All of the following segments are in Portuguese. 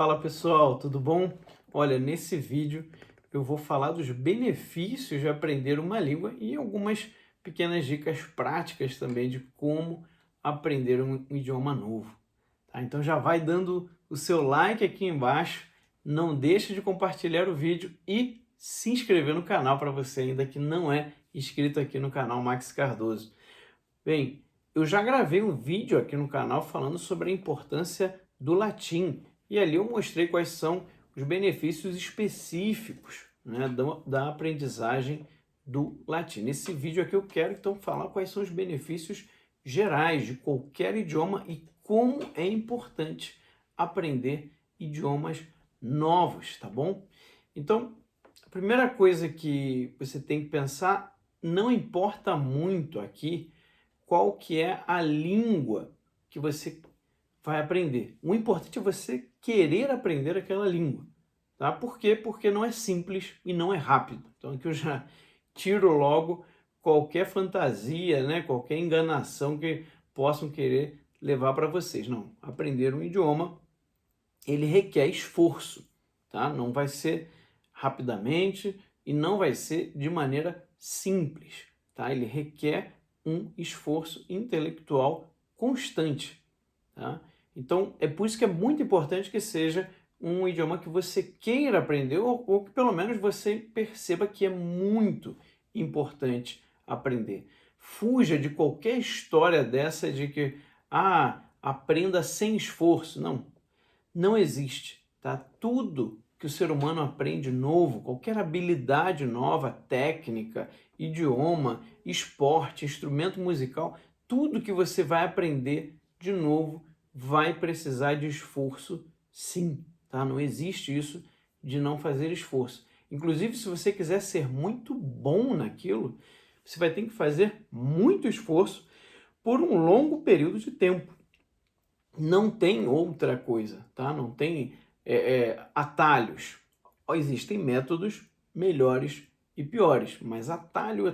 Fala pessoal, tudo bom? Olha, nesse vídeo eu vou falar dos benefícios de aprender uma língua e algumas pequenas dicas práticas também de como aprender um idioma novo. Tá? Então já vai dando o seu like aqui embaixo, não deixe de compartilhar o vídeo e se inscrever no canal para você ainda que não é inscrito aqui no canal Max Cardoso. Bem, eu já gravei um vídeo aqui no canal falando sobre a importância do latim e ali eu mostrei quais são os benefícios específicos, né, da aprendizagem do latim. Nesse vídeo aqui eu quero então falar quais são os benefícios gerais de qualquer idioma e como é importante aprender idiomas novos, tá bom? Então, a primeira coisa que você tem que pensar, não importa muito aqui qual que é a língua que você vai aprender. O importante é você querer aprender aquela língua, tá? Por quê? Porque não é simples e não é rápido. Então aqui eu já tiro logo qualquer fantasia, né? Qualquer enganação que possam querer levar para vocês. Não, aprender um idioma, ele requer esforço, tá? Não vai ser rapidamente e não vai ser de maneira simples, tá? Ele requer um esforço intelectual constante, tá? Então, é por isso que é muito importante que seja um idioma que você queira aprender ou que pelo menos você perceba que é muito importante aprender. Fuja de qualquer história dessa de que, aprenda sem esforço. Não existe, tá? Tudo que o ser humano aprende novo, qualquer habilidade nova, técnica, idioma, esporte, instrumento musical, tudo que você vai aprender de novo vai precisar de esforço, sim, tá? Não existe isso de não fazer esforço. Inclusive, se você quiser ser muito bom naquilo, você vai ter que fazer muito esforço por um longo período de tempo. Não tem outra coisa, tá? Não tem atalhos. Existem métodos melhores e piores, mas atalho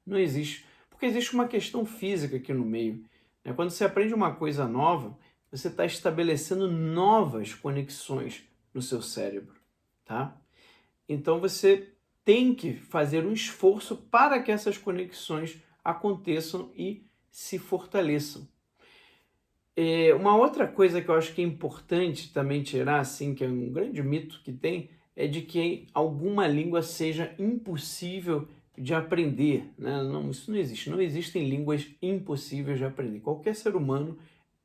não existe, porque existe uma questão física aqui no meio, né? Quando você aprende uma coisa nova, você está estabelecendo novas conexões no seu cérebro, tá? Então você tem que fazer um esforço para que essas conexões aconteçam e se fortaleçam. Uma outra coisa que eu acho que é importante também tirar, assim, que é um grande mito que tem, é de que alguma língua seja impossível de aprender, né? Não, isso não existe. Não existem línguas impossíveis de aprender. Qualquer ser humano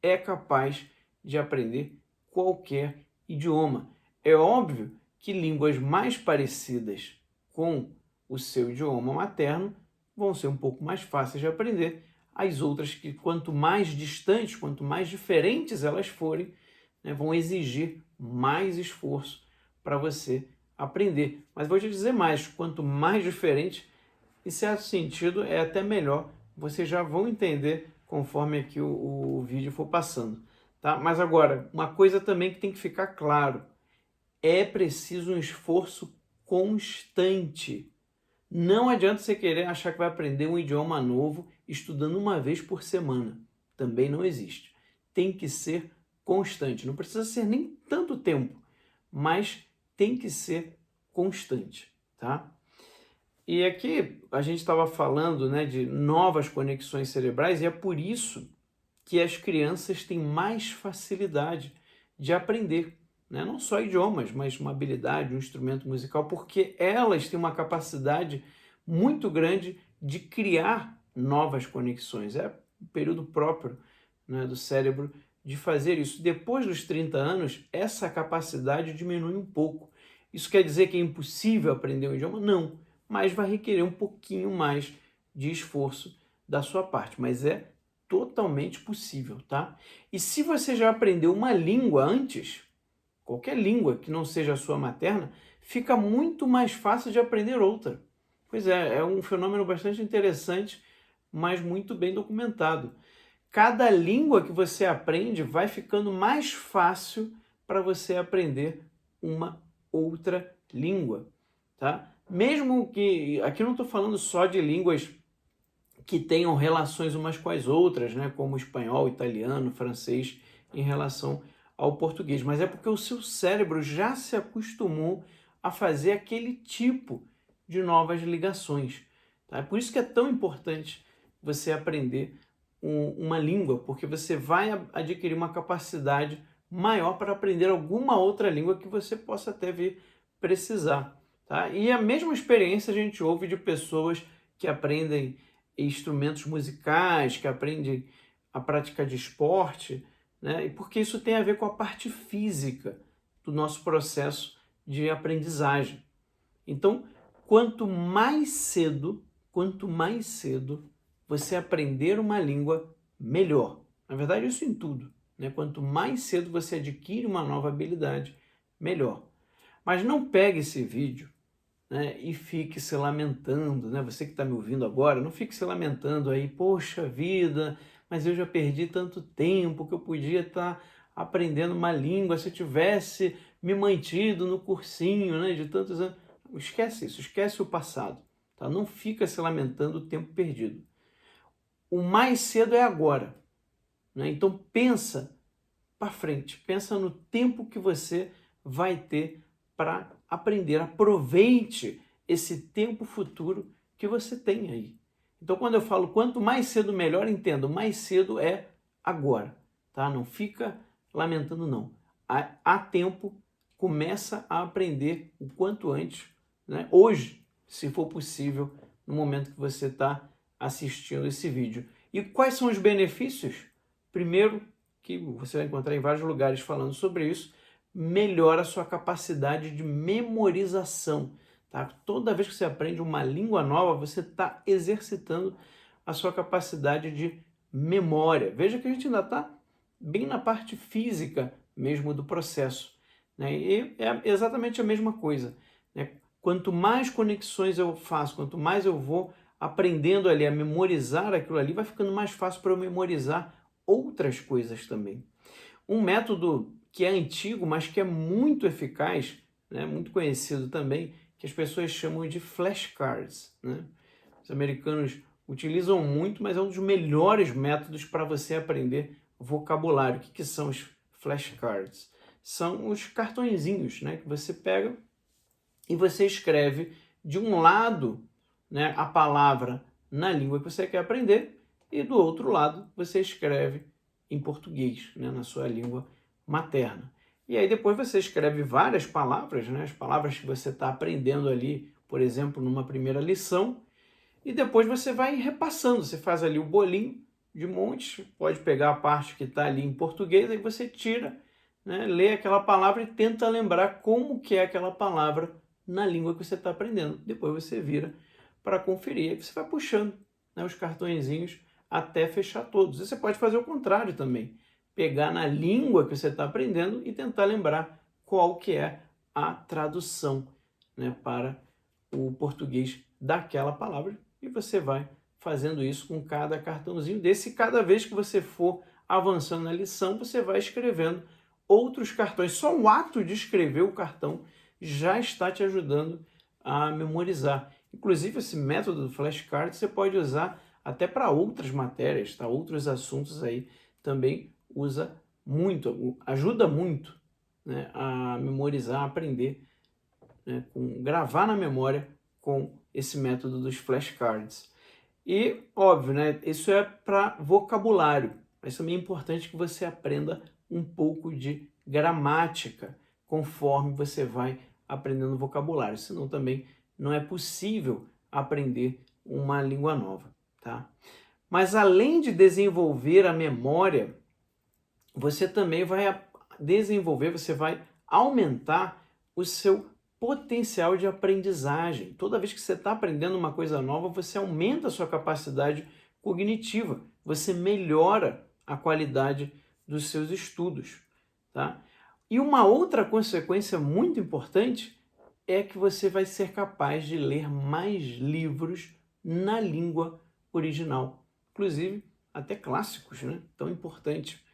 é capaz de aprender qualquer idioma. É óbvio que línguas mais parecidas com o seu idioma materno vão ser um pouco mais fáceis de aprender. As outras que, quanto mais distantes, quanto mais diferentes elas forem, né, vão exigir mais esforço para você aprender. Mas vou te dizer mais, quanto mais diferente, em certo sentido, é até melhor. Vocês já vão entender conforme aqui o vídeo for passando, tá? Mas agora, uma coisa também que tem que ficar claro, é preciso um esforço constante. Não adianta você querer achar que vai aprender um idioma novo estudando uma vez por semana. Também não existe. Tem que ser constante. Não precisa ser nem tanto tempo, mas tem que ser constante, tá? E aqui a gente estava falando, né, de novas conexões cerebrais e é por isso que as crianças têm mais facilidade de aprender, né? Não só idiomas, mas uma habilidade, um instrumento musical, porque elas têm uma capacidade muito grande de criar novas conexões. É o período próprio, né, do cérebro de fazer isso. Depois dos 30 anos, essa capacidade diminui um pouco. Isso quer dizer que é impossível aprender um idioma? Não, mas vai requerer um pouquinho mais de esforço da sua parte, mas é totalmente possível, tá? E se você já aprendeu uma língua antes, qualquer língua que não seja a sua materna, fica muito mais fácil de aprender outra. Pois é um fenômeno bastante interessante, mas muito bem documentado. Cada língua que você aprende vai ficando mais fácil para você aprender uma outra língua, tá? Mesmo que, aqui eu não estou falando só de línguas que tenham relações umas com as outras, né, como espanhol, italiano, francês, em relação ao português, mas é porque o seu cérebro já se acostumou a fazer aquele tipo de novas ligações. Tá? É por isso que é tão importante você aprender uma língua, porque você vai adquirir uma capacidade maior para aprender alguma outra língua que você possa até vir precisar. Tá? E a mesma experiência a gente ouve de pessoas que aprendem instrumentos musicais, que aprendem a prática de esporte, né? E porque isso tem a ver com a parte física do nosso processo de aprendizagem. Então, quanto mais cedo você aprender uma língua, melhor. Na verdade, isso em tudo, né? Quanto mais cedo você adquire uma nova habilidade, melhor. Mas não pegue esse vídeo, né, e fique se lamentando, né? Você que está me ouvindo agora, não fique se lamentando aí, poxa vida, mas eu já perdi tanto tempo que eu podia estar aprendendo uma língua se eu tivesse me mantido no cursinho, né, de tantos anos. Esquece isso, esquece o passado, tá? Não fica se lamentando o tempo perdido. O mais cedo é agora, né? Então pensa para frente, pensa no tempo que você vai ter para aprender. Aproveite esse tempo futuro que você tem aí. Então, quando eu falo quanto mais cedo melhor, entendo, mais cedo é agora, tá? Não fica lamentando não. Há tempo, começa a aprender o quanto antes, né? Hoje, se for possível, no momento que você está assistindo esse vídeo. E quais são os benefícios? Primeiro, que você vai encontrar em vários lugares falando sobre isso, melhora a sua capacidade de memorização. Tá? Toda vez que você aprende uma língua nova, você está exercitando a sua capacidade de memória. Veja que a gente ainda está bem na parte física mesmo do processo, né? E é exatamente a mesma coisa, né? Quanto mais conexões eu faço, quanto mais eu vou aprendendo ali a memorizar aquilo ali, vai ficando mais fácil para eu memorizar outras coisas também. Um método que é antigo, mas que é muito eficaz, né, muito conhecido também, que as pessoas chamam de flashcards, né? Os americanos utilizam muito, mas é um dos melhores métodos para você aprender vocabulário. O que são os flashcards? São os cartõezinhos, né, que você pega e você escreve de um lado, né, a palavra na língua que você quer aprender e do outro lado você escreve em português, né, na sua língua materna. E aí depois você escreve várias palavras, né, as palavras que você está aprendendo ali, por exemplo, numa primeira lição, e depois você vai repassando, você faz ali o bolinho de montes, pode pegar a parte que está ali em português, aí você tira, né, lê aquela palavra e tenta lembrar como que é aquela palavra na língua que você está aprendendo. Depois você vira para conferir. Aí você vai puxando, né, os cartõezinhos até fechar todos. E você pode fazer o contrário também. Pegar na língua que você está aprendendo e tentar lembrar qual que é a tradução, né, para o português daquela palavra. E você vai fazendo isso com cada cartãozinho desse. E cada vez que você for avançando na lição, você vai escrevendo outros cartões. Só o ato de escrever o cartão já está te ajudando a memorizar. Inclusive, esse método do flashcard você pode usar até para outras matérias, tá? Outros assuntos aí também usa muito, ajuda muito, né, a memorizar, a aprender, né, gravar na memória com esse método dos flashcards. E, óbvio, né, isso é para vocabulário, mas também é importante que você aprenda um pouco de gramática conforme você vai aprendendo vocabulário, senão também não é possível aprender uma língua nova, tá? Mas além de desenvolver a memória, você também vai desenvolver, você vai aumentar o seu potencial de aprendizagem. Toda vez que você está aprendendo uma coisa nova, você aumenta a sua capacidade cognitiva, você melhora a qualidade dos seus estudos, tá? E uma outra consequência muito importante é que você vai ser capaz de ler mais livros na língua original, inclusive até clássicos, né? Tão importante.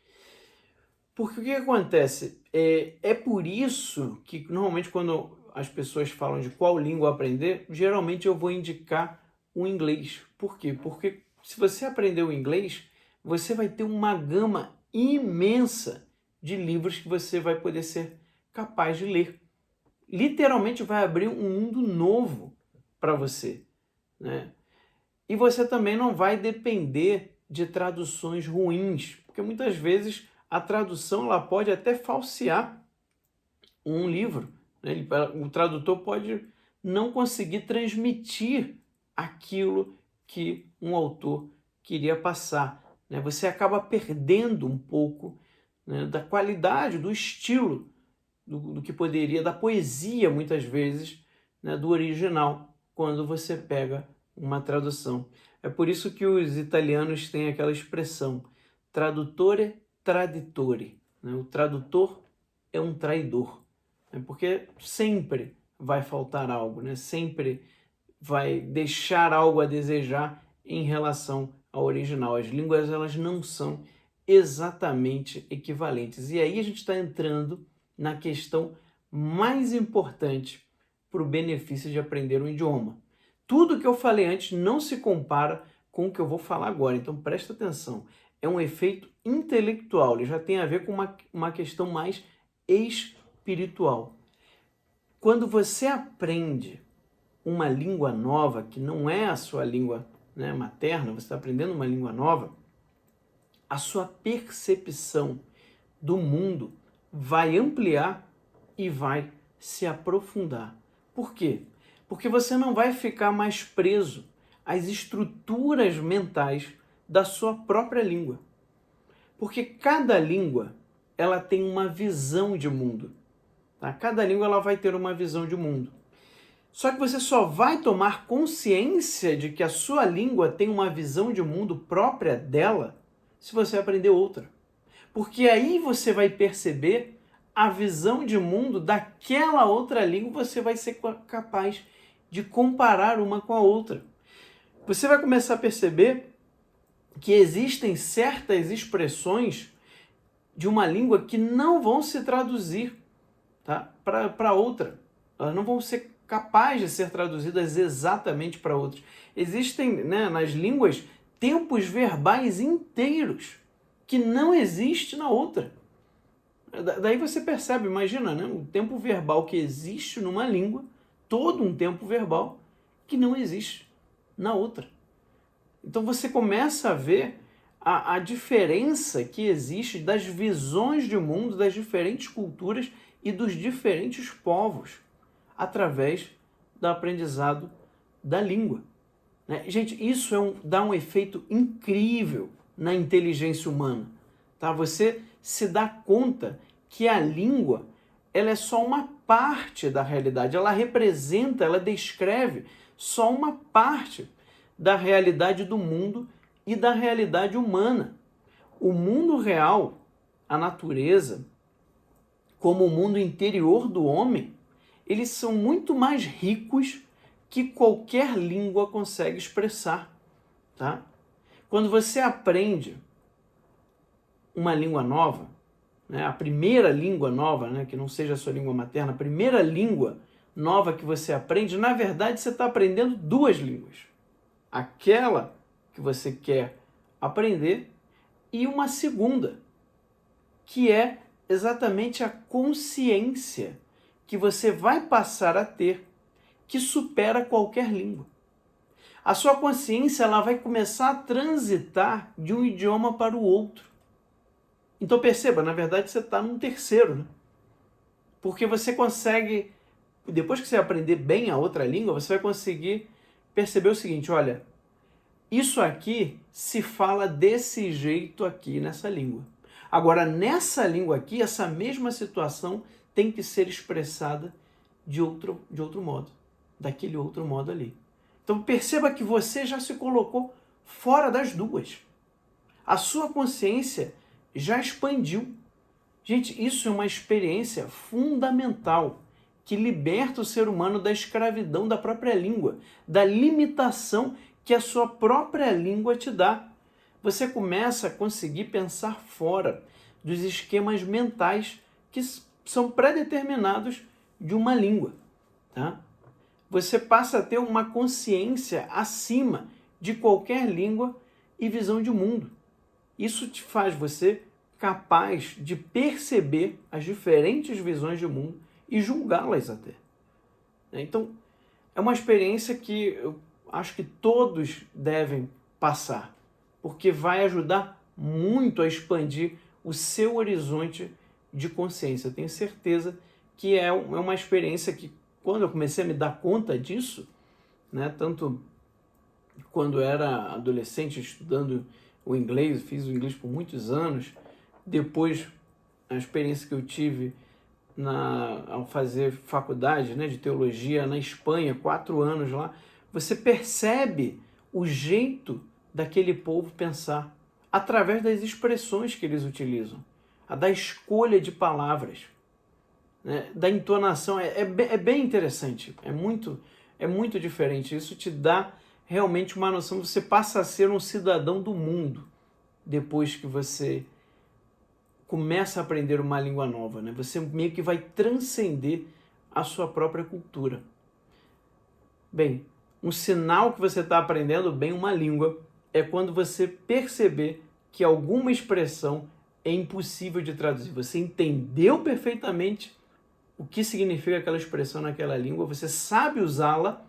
Porque o que acontece? É por isso que normalmente quando as pessoas falam de qual língua aprender, geralmente eu vou indicar o inglês. Por quê? Porque se você aprender o inglês, você vai ter uma gama imensa de livros que você vai poder ser capaz de ler. Literalmente vai abrir um mundo novo para você, né? E você também não vai depender de traduções ruins, porque muitas vezes a tradução ela pode até falsear um livro, né? O tradutor pode não conseguir transmitir aquilo que um autor queria passar, né? Você acaba perdendo um pouco, né, da qualidade, do estilo, do que poderia, da poesia, muitas vezes, né, do original, quando você pega uma tradução. É por isso que os italianos têm aquela expressão, tradutore traditore, né? O tradutor é um traidor, né? Porque sempre vai faltar algo, né? Sempre vai deixar algo a desejar em relação ao original. As línguas elas não são exatamente equivalentes. E aí a gente está entrando na questão mais importante para o benefício de aprender um idioma. Tudo que eu falei antes não se compara com o que eu vou falar agora, então presta atenção. É um efeito intelectual, ele já tem a ver com uma questão mais espiritual. Quando você aprende uma língua nova, que não é a sua língua, né, materna, você está aprendendo uma língua nova, a sua percepção do mundo vai ampliar e vai se aprofundar. Por quê? Porque você não vai ficar mais preso às estruturas mentais da sua própria língua. Porque cada língua ela tem uma visão de mundo. Tá? Cada língua ela vai ter uma visão de mundo. Só que você só vai tomar consciência de que a sua língua tem uma visão de mundo própria dela se você aprender outra. Porque aí você vai perceber a visão de mundo daquela outra língua, você vai ser capaz de comparar uma com a outra. Você vai começar a perceber que existem certas expressões de uma língua que não vão se traduzir, tá, para outra. Elas não vão ser capazes de ser traduzidas exatamente para outras. Existem, né, nas línguas tempos verbais inteiros que não existe na outra. Daí você percebe, imagina, né, o tempo verbal que existe numa língua, todo um tempo verbal que não existe na outra. Então você começa a ver a diferença que existe das visões de mundo das diferentes culturas e dos diferentes povos através do aprendizado da língua. Né? Gente, isso dá um efeito incrível na inteligência humana. Tá? Você se dá conta que a língua ela é só uma parte da realidade, ela representa, ela descreve só uma parte da realidade do mundo e da realidade humana. O mundo real, a natureza, como o mundo interior do homem, eles são muito mais ricos que qualquer língua consegue expressar. Tá? Quando você aprende uma língua nova, né, a primeira língua nova, né, que não seja a sua língua materna, a primeira língua nova que você aprende, na verdade você está aprendendo duas línguas. Aquela que você quer aprender e uma segunda, que é exatamente a consciência que você vai passar a ter, que supera qualquer língua. A sua consciência ela vai começar a transitar de um idioma para o outro. Então perceba, na verdade você está num terceiro, né? Porque você consegue, depois que você aprender bem a outra língua, você vai conseguir perceber o seguinte, olha, isso aqui se fala desse jeito aqui nessa língua. Agora, nessa língua aqui, essa mesma situação tem que ser expressada de outro modo, daquele outro modo ali. Então perceba que você já se colocou fora das duas. A sua consciência já expandiu. Gente, isso é uma experiência fundamental que liberta o ser humano da escravidão da própria língua, da limitação que a sua própria língua te dá. Você começa a conseguir pensar fora dos esquemas mentais que são pré-determinados de uma língua. Tá? Você passa a ter uma consciência acima de qualquer língua e visão de mundo. Isso te faz você capaz de perceber as diferentes visões de mundo e julgá-las até. Então, é uma experiência que eu acho que todos devem passar, porque vai ajudar muito a expandir o seu horizonte de consciência. Eu tenho certeza que é uma experiência que, quando eu comecei a me dar conta disso, né, tanto quando era adolescente estudando o inglês, fiz o inglês por muitos anos, depois a experiência que eu tive ao fazer faculdade, né, de teologia na Espanha, 4 anos lá, você percebe o jeito daquele povo pensar através das expressões que eles utilizam, da escolha de palavras, né, da entonação. É bem interessante, é muito diferente. Isso te dá realmente uma noção, você passa a ser um cidadão do mundo depois que você começa a aprender uma língua nova, né? Você meio que vai transcender a sua própria cultura. Bem, um sinal que você está aprendendo bem uma língua é quando você perceber que alguma expressão é impossível de traduzir. Você entendeu perfeitamente o que significa aquela expressão naquela língua, você sabe usá-la,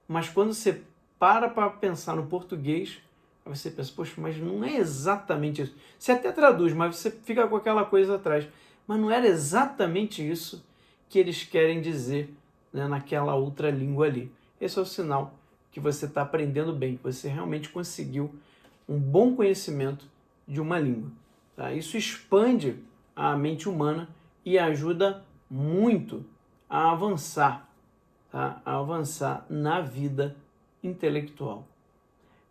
mas quando você para pensar no português, aí você pensa, poxa, mas não é exatamente isso. Você até traduz, mas você fica com aquela coisa atrás. Mas não era exatamente isso que eles querem dizer, né, naquela outra língua ali. Esse é o sinal que você está aprendendo bem, que você realmente conseguiu um bom conhecimento de uma língua. Tá? Isso expande a mente humana e ajuda muito a avançar, tá? A avançar na vida intelectual.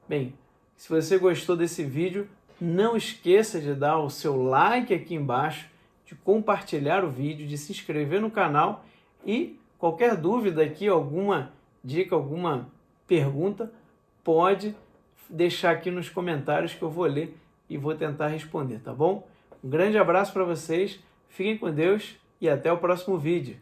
Bem, se você gostou desse vídeo, não esqueça de dar o seu like aqui embaixo, de compartilhar o vídeo, de se inscrever no canal e qualquer dúvida aqui, alguma dica, alguma pergunta, pode deixar aqui nos comentários que eu vou ler e vou tentar responder, tá bom? Um grande abraço para vocês, fiquem com Deus e até o próximo vídeo.